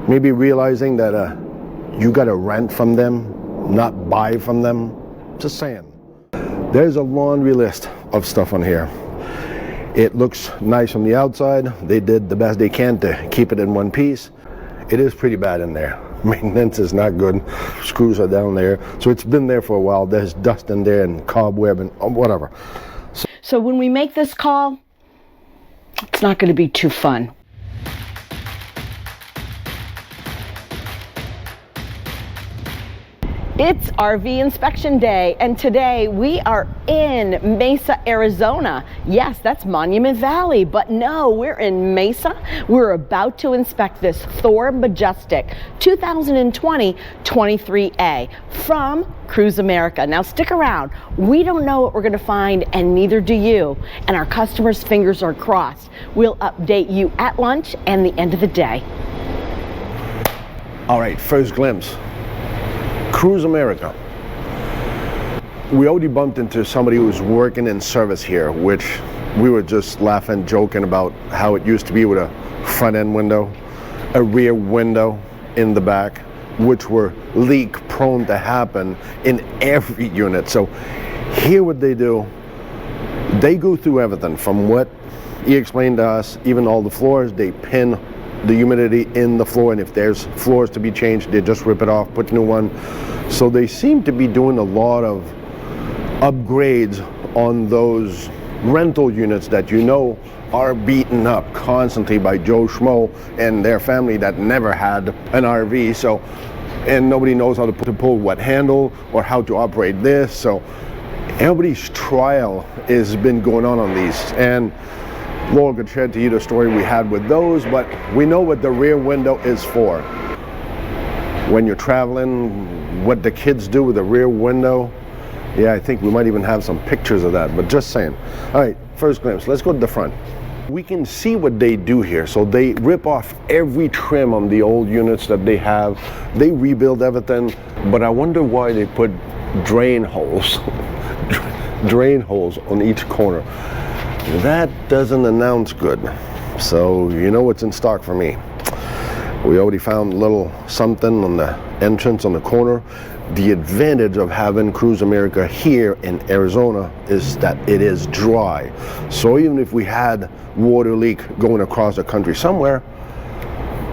maybe realizing that you got to rent from them, not buy from them. Just saying. There's a laundry list of stuff on here. It looks nice from the outside. They did the best they can to keep it in one piece. It is pretty bad in there. Maintenance is not good. Screws are down there. So it's been there for a while. There's dust in there and cobweb and whatever. So when we make this call, it's not going to be too fun. It's RV inspection day, and today we are in Mesa, Arizona. Yes, that's Monument Valley, but no, we're in Mesa. We're about to inspect this Thor Majestic 2020 23A from Cruise America. Now stick around. We don't know what we're going to find, and neither do you. And our customers' fingers are crossed. We'll update you at lunch and the end of the day. All right, first glimpse. Cruise America. We already bumped into somebody who was working in service here, which we were just laughing, joking about how it used to be with a front end window, a rear window in the back, which were leak prone to happen in every unit. So here what they do, they go through everything from what he explained to us, even all the floors, they pin the humidity in the floor, and if there's floors to be changed, they just rip it off, put a new one. So they seem to be doing a lot of upgrades on those rental units that you know are beaten up constantly by Joe Schmo and their family that never had an RV. So, and nobody knows how to pull what handle or how to operate this. So everybody's trial has been going on these. And Laura could share to you the story we had with those, but we know what the rear window is for. When you're traveling, what the kids do with the rear window. Yeah, I think we might even have some pictures of that, but just saying. All right, first glimpse, let's go to the front. We can see what they do here. So they rip off every trim on the old units that they have. They rebuild everything, but I wonder why they put drain holes, drain holes on each corner. That doesn't announce good. So you know what's in stock for me. We already found a little something on the entrance on the corner. The advantage of having Cruise America here in Arizona is that it is dry. So even if we had water leak going across the country somewhere,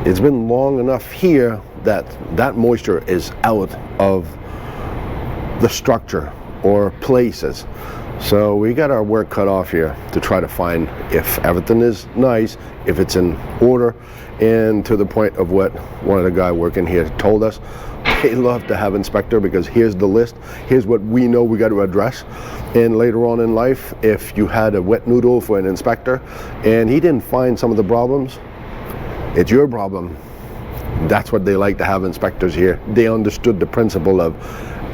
it's been long enough here that that moisture is out of the structure or places. So we got our work cut off here to try to find if everything is nice, if it's in order, and to the point of what one of the guys working here told us. They love to have inspector because here's the list, here's what we know we got to address. And later on in life, if you had a wet noodle for an inspector and he didn't find some of the problems, it's your problem. That's what they like to have inspectors here. They understood the principle of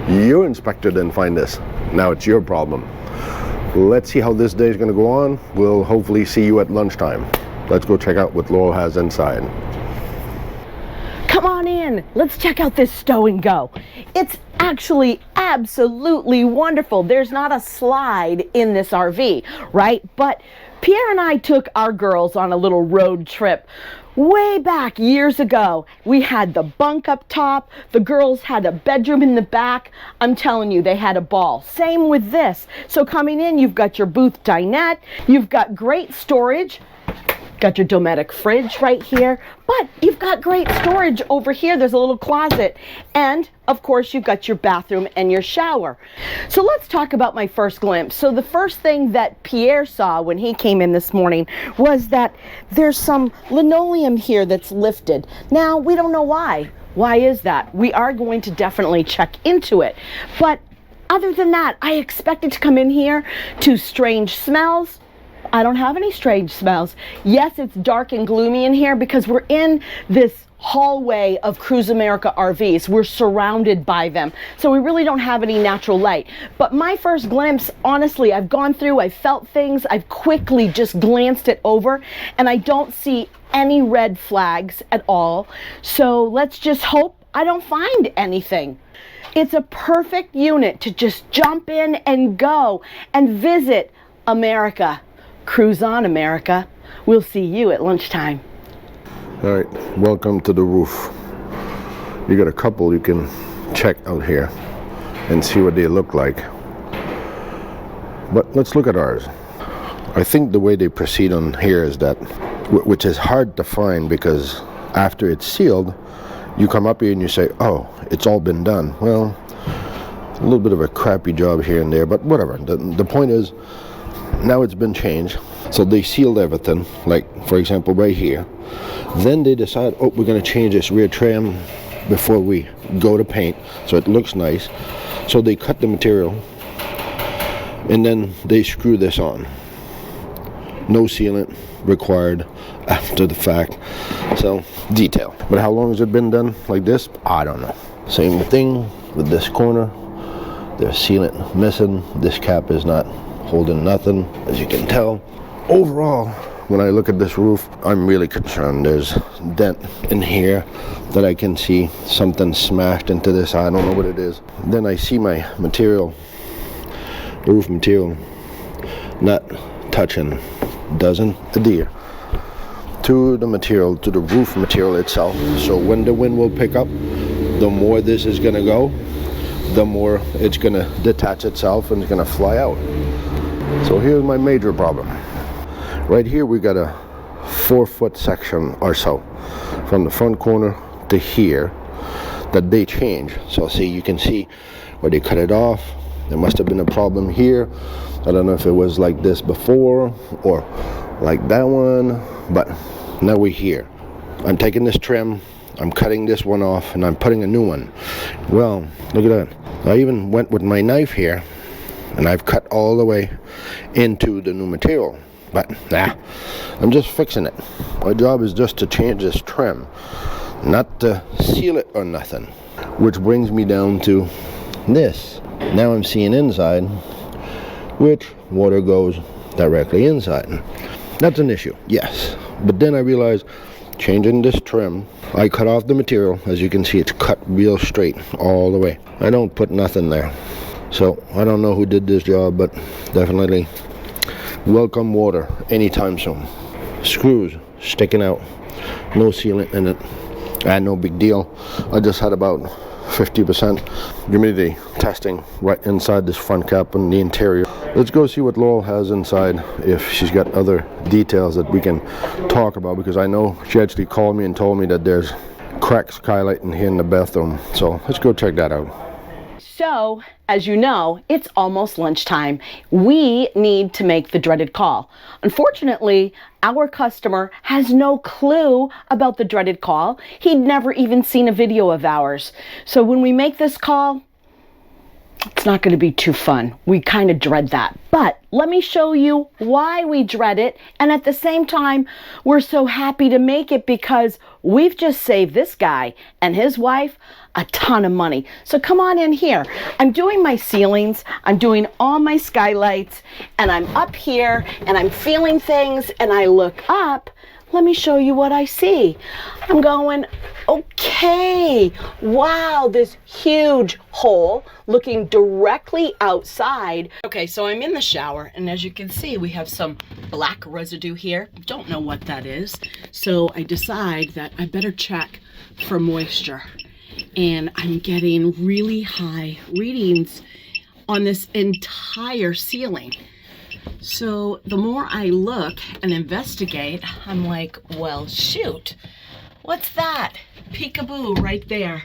your inspector didn't find this, now it's your problem. Let's see how this day is going to go on. We'll hopefully see you at lunchtime. Let's go check out what Laurel has inside. Come on in. Let's check out this stow and go. It's actually absolutely wonderful. There's not a slide in this RV, right? But Pierre and I took our girls on a little road trip way back years ago. We had the bunk up top. The girls had a bedroom in the back. I'm telling you, they had a ball. Same with this. So coming in, you've got your booth dinette. You've got great storage. Got your Dometic fridge right here, but you've got great storage over here. There's a little closet, and of course you've got your bathroom and your shower. So let's talk about my first glimpse. So the first thing that Pierre saw when he came in this morning was that there's some linoleum here that's lifted. Now we don't know why. Why is that? We are going to definitely check into it, but other than that, I expected to come in here to strange smells. I don't have any strange smells. Yes, it's dark and gloomy in here because we're in this hallway of Cruise America RVs. We're surrounded by them. So we really don't have any natural light. But my first glimpse, honestly, I've gone through, I've felt things, I've quickly just glanced it over, and I don't see any red flags at all. So let's just hope I don't find anything. It's a perfect unit to just jump in and go and visit America. Cruise on, America. We'll see you at lunchtime. All right, welcome to the roof. You got a couple you can check out here and see what they look like. But let's look at ours. I think the way they proceed on here is that, which is hard to find, because after it's sealed, you come up here and you say, oh, it's all been done. Well, a little bit of a crappy job here and there, but whatever. The point is, now it's been changed. So they sealed everything, like for example right here. Then they decide, oh, we're going to change this rear trim before we go to paint, so it looks nice. So they cut the material and then they screw this on. No sealant required after the fact. So detail. But how long has it been done like this? I don't know. Same thing with this corner. There's sealant missing. This cap is not holding nothing, as you can tell. Overall, when I look at this roof, I'm really concerned. There's a dent in here that I can see, something smashed into this. I don't know what it is. Then I see my material, roof material, not touching, doesn't adhere to the material, to the roof material itself. So when the wind will pick up, the more this is gonna go, the more it's gonna detach itself and it's gonna fly out. So here's my major problem. Right here we got a 4-foot section or so from the front corner to here that they changed. So see, you can see where they cut it off. There must have been a problem here. I don't know if it was like this before or like that one, but now we're here. I'm taking this trim, I'm cutting this one off, and I'm putting a new one. Well, look at that. I even went with my knife here and I've cut all the way into the new material. But nah, I'm just fixing it. My job is just to change this trim, not to seal it or nothing. Which brings me down to this. Now I'm seeing inside, which water goes directly inside. That's an issue, yes. But then I realized, changing this trim, I cut off the material. As you can see, it's cut real straight all the way. I don't put nothing there. So I don't know who did this job, but definitely welcome water anytime soon. Screws sticking out, no sealant in it, and no big deal. I just had about 50% humidity testing right inside this front cap and the interior. Let's go see what Laurel has inside, if she's got other details that we can talk about, because I know she actually called me and told me that there's cracked skylight in here in the bathroom. So let's go check that out. So, as you know, it's almost lunchtime. We need to make the dreaded call. Unfortunately, our customer has no clue about the dreaded call. He'd never even seen a video of ours. So when we make this call, it's not going to be too fun. We kind of dread that. But let me show you why we dread it. And at the same time, we're so happy to make it because we've just saved this guy and his wife a ton of money. So come on in here. I'm doing my ceilings, I'm doing all my skylights, and I'm up here and I'm feeling things, and I look up. Let me show you what I see. I'm going, okay, wow, this huge hole looking directly outside. Okay, so I'm in the shower, and as you can see, we have some black residue here. Don't know what that is. So I decide that I better check for moisture. And I'm getting really high readings on this entire ceiling. So the more I look and investigate, I'm like, well, shoot, what's that? Peekaboo right there.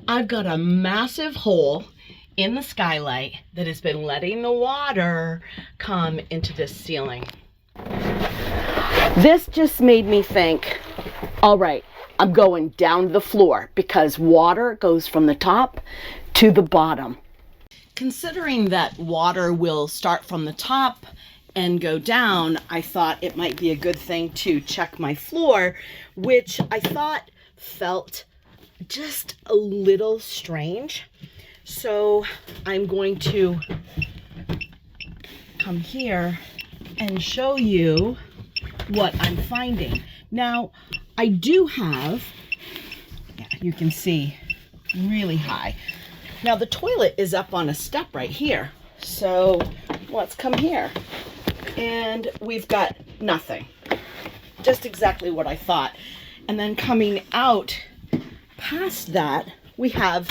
I've got a massive hole in the skylight that has been letting the water come into this ceiling. This just made me think, all right, I'm going down to the floor because water goes from the top to the bottom. Considering that water will start from the top and go down, I thought it might be a good thing to check my floor, which I thought felt just a little strange. So I'm going to come here and show you what I'm finding. Now, I do have, yeah, you can see, really high. Now the toilet is up on a step right here. So let's come here. And we've got nothing. Just exactly what I thought. And then coming out past that, we have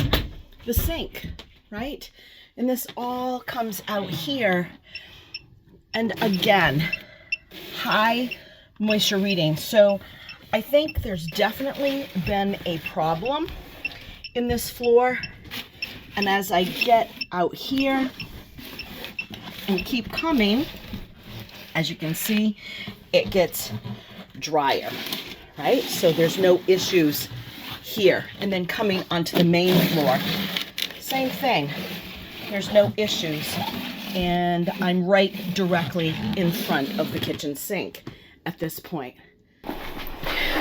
the sink, right? And this all comes out here. And again, high moisture reading. So I think there's definitely been a problem in this floor. And as I get out here and keep coming, as you can see, it gets drier, right? So there's no issues here. And then coming onto the main floor, same thing. There's no issues. And I'm right directly in front of the kitchen sink at this point.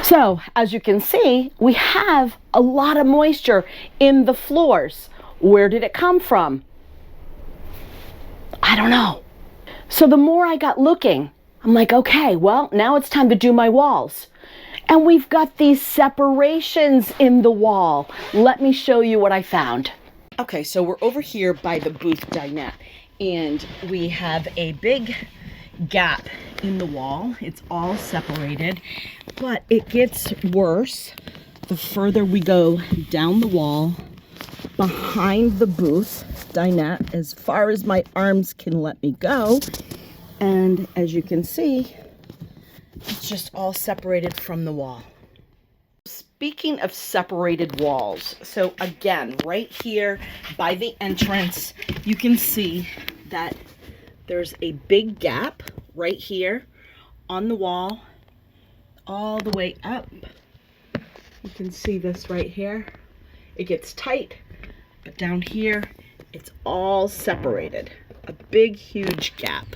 So as you can see, we have a lot of moisture in the floors. Where did it come from? I don't know. So the more I got looking, I'm like, okay, well, now it's time to do my walls. And we've got these separations in the wall. Let me show you what I found. Okay, so we're over here by the booth dinette, and we have a big gap in the wall. It's all separated, but it gets worse the further we go down the wall behind the booth dinette, as far as my arms can let me go. And as you can see, it's just all separated from the wall. Speaking of separated walls, so again, right here by the entrance, you can see that there's a big gap right here on the wall, all the way up. You can see this right here. It gets tight, but down here, it's all separated. A big, huge gap.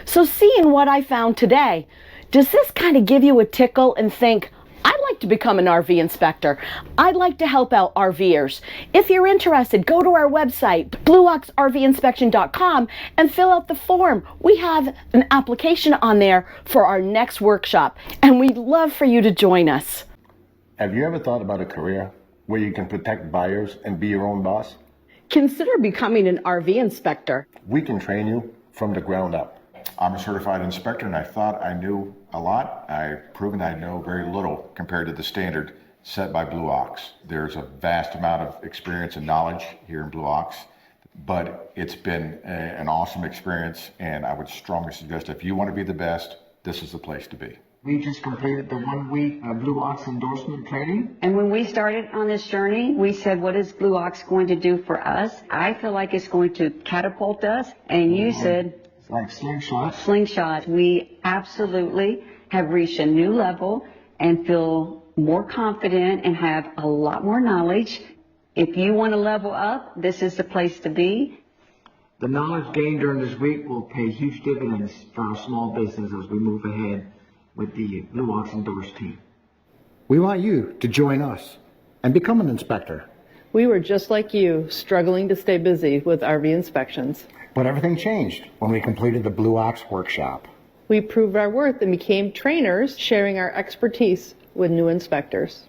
So seeing what I found today, does this kind of give you a tickle and think, I'd like to become an RV inspector. I'd like to help out RVers. If you're interested, go to our website, blueoxrvinspection.com, and fill out the form. We have an application on there for our next workshop, and we'd love for you to join us. Have you ever thought about a career where you can protect buyers and be your own boss? Consider becoming an RV inspector. We can train you from the ground up. I'm a certified inspector, and I thought I knew a lot. I've proven I know very little compared to the standard set by Blue Ox. There's a vast amount of experience and knowledge here in Blue Ox, but it's been an awesome experience, and I would strongly suggest if you want to be the best, this is the place to be. We just completed the 1-week Blue Ox endorsement training. And when we started on this journey, we said, what is Blue Ox going to do for us? I feel like it's going to catapult us. And you said, it's like slingshot. Slingshot. We absolutely have reached a new level and feel more confident and have a lot more knowledge. If you want to level up, this is the place to be. The knowledge gained during this week will pay huge dividends for our small business as we move ahead with the Blue Ox endorsed team. We want you to join us and become an inspector. We were just like you, struggling to stay busy with RV inspections. But everything changed when we completed the Blue Ox workshop. We proved our worth and became trainers, sharing our expertise with new inspectors.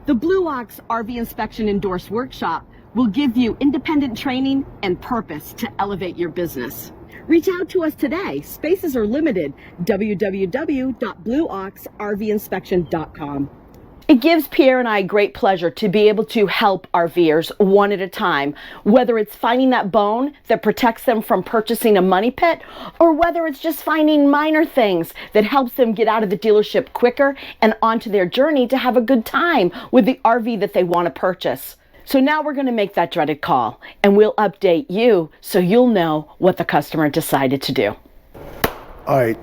The Blue Ox RV Inspection Endorsed Workshop will give you independent training and purpose to elevate your business. Reach out to us today. Spaces are limited. www.blueoxrvinspection.com. It gives Pierre and I great pleasure to be able to help RVers one at a time, whether it's finding that bone that protects them from purchasing a money pit, or whether it's just finding minor things that helps them get out of the dealership quicker and onto their journey to have a good time with the RV that they want to purchase. So now we're going to make that dreaded call, and we'll update you so you'll know what the customer decided to do. All right,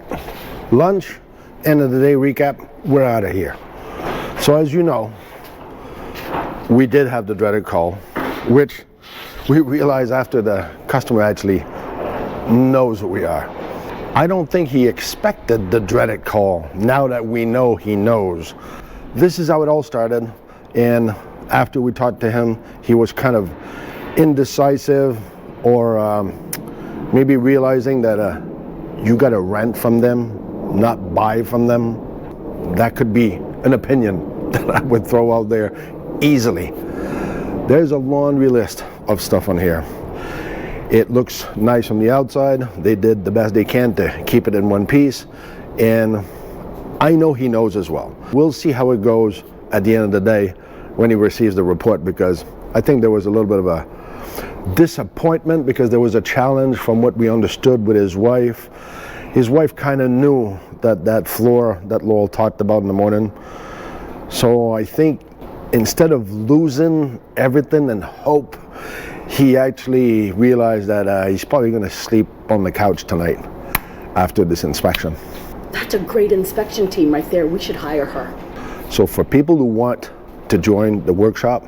lunch, end of the day recap, we're out of here. So as you know, we did have the dreaded call, which we realized after the customer actually knows who we are. I don't think he expected the dreaded call. Now that we know he knows. This is how it all started, and after we talked to him, he was kind of indecisive, or maybe realizing that you got to rent from them, not buy from them. That could be an opinion that I would throw out there easily. There's a laundry list of stuff on here. It looks nice from the outside. They did the best they can to keep it in one piece, and I know he knows as well. We'll see how it goes at the end of the day when he receives the report, because I think there was a little bit of a disappointment because there was a challenge from what we understood with his wife. His wife kind of knew that floor that Laurel talked about in the morning. So I think instead of losing everything and hope, he actually realized that he's probably going to sleep on the couch tonight after this inspection. That's a great inspection team right there. We should hire her. So for people who want to join the workshop,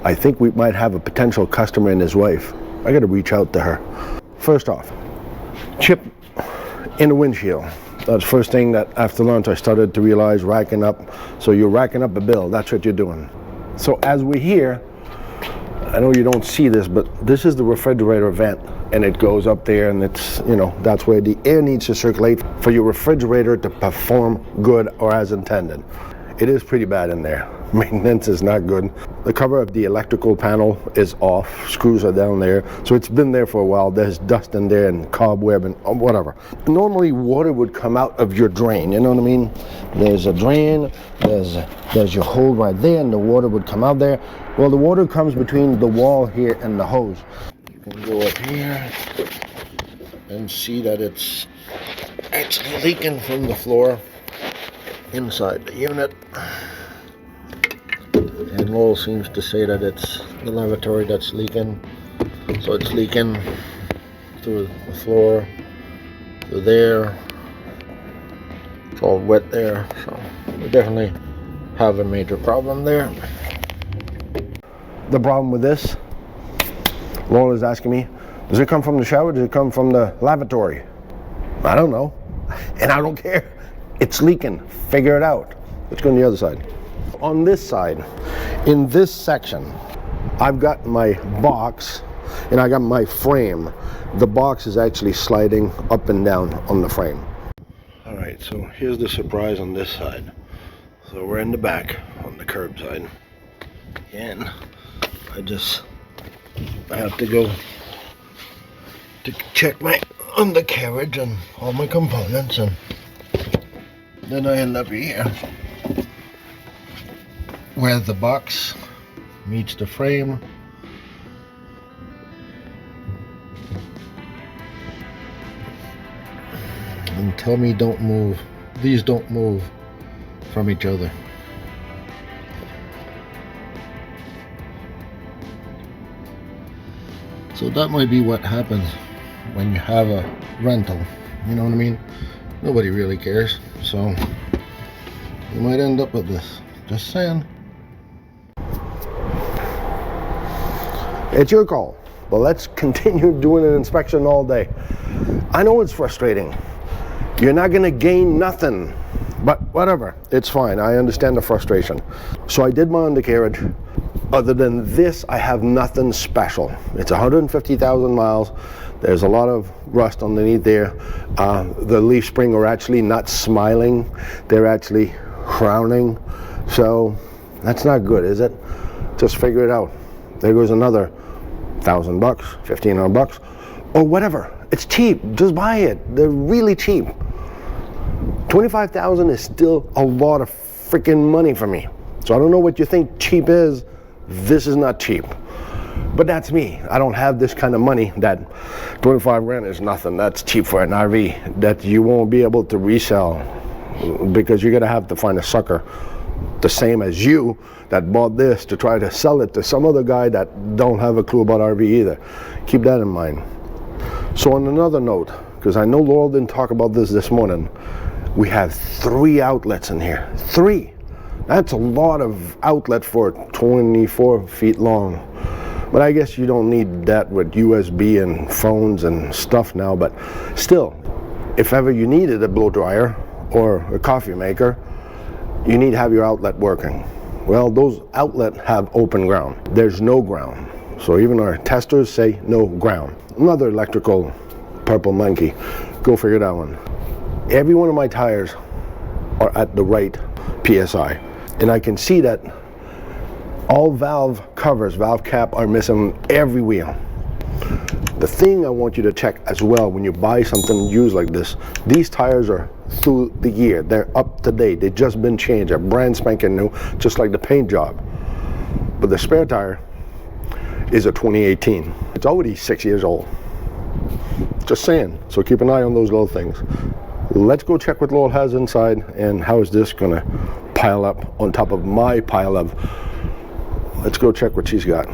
I think we might have a potential customer and his wife. I got to reach out to her. First off, chip in the windshield. That's the first thing that after lunch I started to realize, racking up. So you're racking up a bill, that's what you're doing. So as we're here, I know you don't see this, but this is the refrigerator vent, and it goes up there, and it's, you know, that's where the air needs to circulate for your refrigerator to perform good or as intended. It is pretty bad in there. Maintenance is not good. The cover of the electrical panel is off. Screws are down there. So it's been there for a while. There's dust in there and cobweb and whatever. Normally water would come out of your drain, you know what I mean? There's a drain, there's your hole right there, and the water would come out there. Well, the water comes between the wall here and the hose. You can go up here and see that it's actually leaking from the floor inside the unit. And Laurel seems to say that it's the lavatory that's leaking. So it's leaking through the floor, through there. It's all wet there, so we definitely have a major problem there. The problem with this, Laurel is asking me, does it come from the shower? Does it come from the lavatory? I don't know, and I don't care. It's leaking. Figure it out. Let's go on the other side. On this side, in this section, I've got my box and I got my frame. The box is actually sliding up and down on the frame. All right, so here's the surprise on this side. So we're in the back on the curb side. And I have to go to check my undercarriage and all my components, and then I end up here where the box meets the frame. And tell me don't move. These don't move from each other. So that might be what happens when you have a rental. You know what I mean? Nobody really cares. So you might end up with this. Just saying. It's your call, but let's continue doing an inspection all day. I know it's frustrating. You're not gonna gain nothing, but whatever, it's fine. I understand the frustration. So I did my undercarriage. Other than this, I have nothing special. It's 150,000 miles. There's a lot of rust underneath there. The leaf spring are actually not smiling. They're actually frowning. So that's not good, is it? Just figure it out. There goes another $1,000, $1,500, or whatever. It's cheap. Just buy it. They're really cheap. $25,000 is still a lot of freaking money for me. So I don't know what you think cheap is. This is not cheap. But that's me. I don't have this kind of money. That 25 grand is nothing. That's cheap for an RV that you won't be able to resell, because you're gonna have to find a sucker the same as you that bought this to try to sell it to some other guy that don't have a clue about RV either. Keep that in mind. So on another note, because I know Laurel didn't talk about this morning, we have 3 outlets in here. 3. That's a lot of outlet for 24 feet long. But I guess you don't need that with USB and phones and stuff now, but still, if ever you needed a blow dryer or a coffee maker, you need to have your outlet working. Well, those outlets have open ground. There's no ground. So even our testers say no ground. Another electrical purple monkey. Go figure that one. Every one of my tires are at the right PSI. And I can see that all valve covers, valve cap are missing every wheel. The thing I want you to check as well when you buy something used like this, these tires are through the year. They're up to date. They've just been changed. They're brand spanking new, just like the paint job. But the spare tire is a 2018. It's already 6 years old. Just saying. So keep an eye on those little things. Let's go check what Laurel has inside, and how is this gonna pile up on top of my pile of. Let's go check what she's got.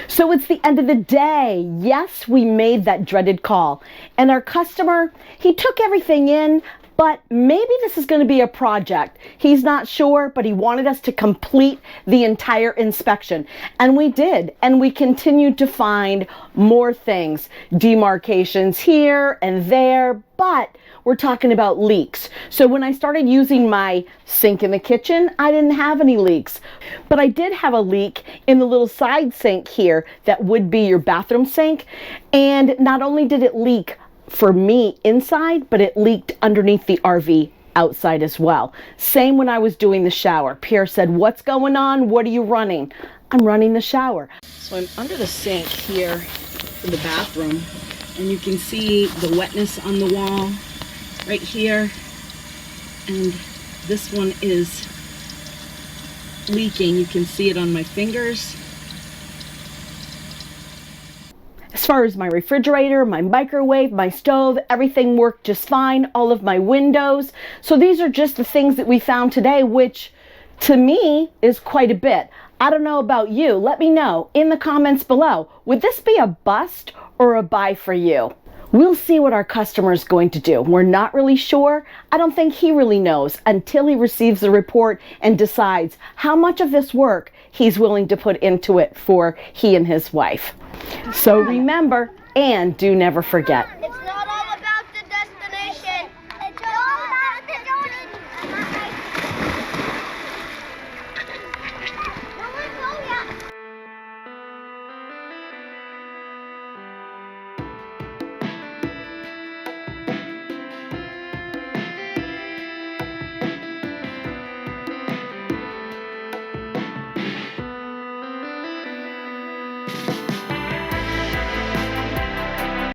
So it's the end of the day. Yes, we made that dreaded call. And our customer, he took everything in, but maybe this is going to be a project. He's not sure, but he wanted us to complete the entire inspection. And we did. And we continued to find more things. Demarcations here and there, but we're talking about leaks. So when I started using my sink in the kitchen, I didn't have any leaks. But I did have a leak in the little side sink here that would be your bathroom sink. And not only did it leak for me inside, but it leaked underneath the RV outside as well. Same when I was doing the shower. Pierre said, "What's going on? What are you running?" I'm running the shower. So I'm under the sink here in the bathroom, and you can see the wetness on the wall right here. And this one is leaking. You can see it on my fingers. As far as my refrigerator, my microwave, my stove, everything worked just fine, all of my windows. So these are just the things that we found today, which to me is quite a bit. I don't know about you. Let me know in the comments below. Would this be a bust or a buy for you? We'll see what our customer is going to do. We're not really sure. I don't think he really knows until he receives the report and decides how much of this work he's willing to put into it for he and his wife. So remember, and do never forget,